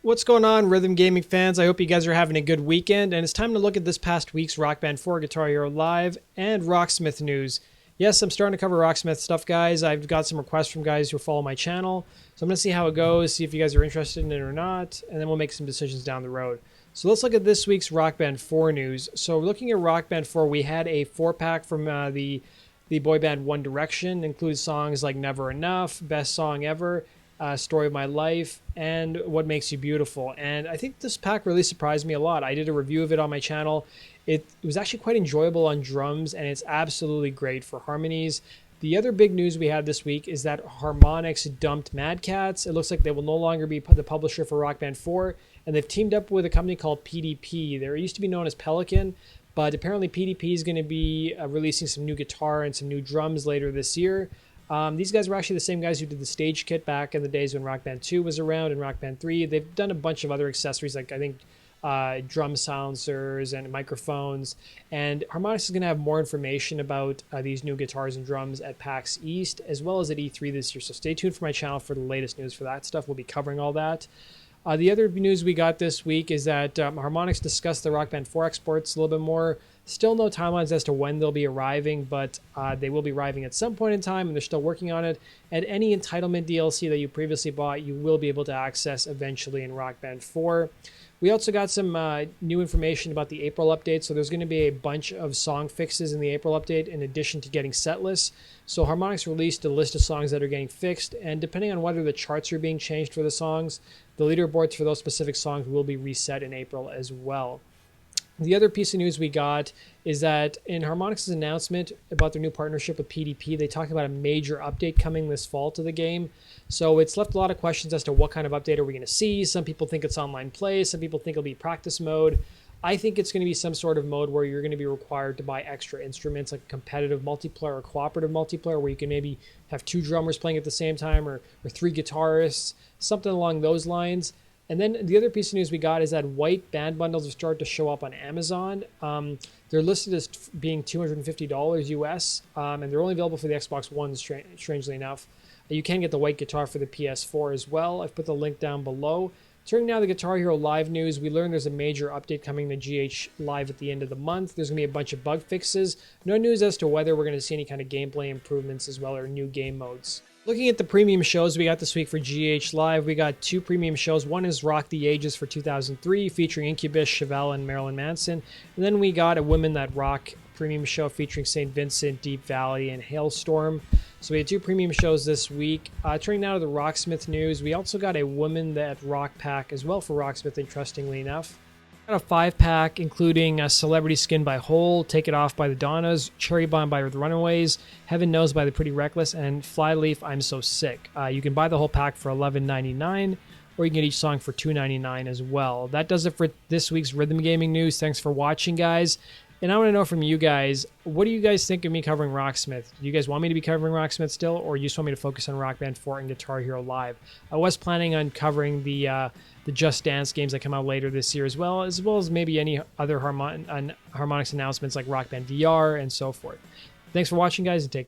What's going on, Rhythm Gaming fans? I hope you guys are having a good weekend, and it's time to look at this past week's Rock Band 4, Guitar Hero Live, and Rocksmith news. Yes, I'm starting to cover Rocksmith stuff, guys. I've got some requests from guys who follow my channel, so I'm going to see how it goes, see if you guys are interested in it or not, and then we'll make some decisions down the road. So let's look at this week's Rock Band 4 news. So looking at Rock Band 4, we had a 4-pack from the boy band One Direction. It includes songs like Never Enough, Best Song Ever, Story of My Life, and What Makes You Beautiful. And I think this pack really surprised me a lot. I did a review of it on my channel. It was actually quite enjoyable on drums, and it's absolutely great for harmonies. The other big news we had this week is that Harmonix dumped Madcatz. It looks like they will no longer be the publisher for Rock Band 4, and they've teamed up with a company called PDP. They used to be known as Pelican, but apparently PDP is going to be releasing some new guitar and some new drums later this year. These guys were actually the same guys who did the stage kit back in the days when Rock Band 2 was around and Rock Band 3. They've done a bunch of other accessories, like I think drum silencers and microphones. And Harmonix is going to have more information about these new guitars and drums at PAX East, as well as at E3 this year. So stay tuned for my channel for the latest news for that stuff. We'll be covering all that. The other news we got this week is that Harmonix discussed the Rock Band 4 exports a little bit more. Still no timelines as to when they'll be arriving, but they will be arriving at some point in time, and they're still working on it. And any entitlement DLC that you previously bought, you will be able to access eventually in Rock Band 4. We also got some new information about the April update. So there's going to be a bunch of song fixes in the April update in addition to getting set lists. So Harmonix released a list of songs that are getting fixed, and depending on whether the charts are being changed for the songs, the leaderboards for those specific songs will be reset in April as well. The other piece of news we got is that in Harmonix's announcement about their new partnership with PDP, they talked about a major update coming this fall to the game. So it's left a lot of questions as to what kind of update are we going to see. Some people think it's online play. Some people think it'll be practice mode. I think it's going to be some sort of mode where you're going to be required to buy extra instruments, like competitive multiplayer or cooperative multiplayer, where you can maybe have 2 drummers playing at the same time, or 3 guitarists, something along those lines. And then the other piece of news we got is that white band bundles have started to show up on Amazon. They're listed as being $250 US, and they're only available for the Xbox One, strangely enough. You can get the white guitar for the PS4 as well. I've put the link down below. Turning now to the Guitar Hero Live news, we learned there's a major update coming to GH Live at the end of the month. There's going to be a bunch of bug fixes. No news as to whether we're going to see any kind of gameplay improvements as well, or new game modes. Looking at the premium shows we got this week for GH Live, we got 2 premium shows. One is Rock the Ages for 2003, featuring Incubus, Chevelle, and Marilyn Manson. And then we got a Women That Rock premium show featuring St. Vincent, Deep Valley, and Hailstorm. So we had 2 premium shows this week. Turning now to the Rocksmith news, we also got a Women That Rock pack as well for Rocksmith, interestingly enough. Got a 5-pack including Celebrity Skin by Hole, Take It Off by the Donnas, Cherry Bomb by the Runaways, Heaven Knows by the Pretty Reckless, and Flyleaf, I'm So Sick. You can buy the whole pack for $11.99, or you can get each song for $2.99 as well. That does it for this week's Rhythm Gaming news. Thanks for watching, guys. And I want to know from you guys, what do you guys think of me covering Rocksmith? Do you guys want me to be covering Rocksmith still, or you just want me to focus on Rock Band 4 and Guitar Hero Live? I was planning on covering the Just Dance games that come out later this year, as well as maybe any other Harmonix announcements like Rock Band VR and so forth. Thanks for watching, guys, and take care.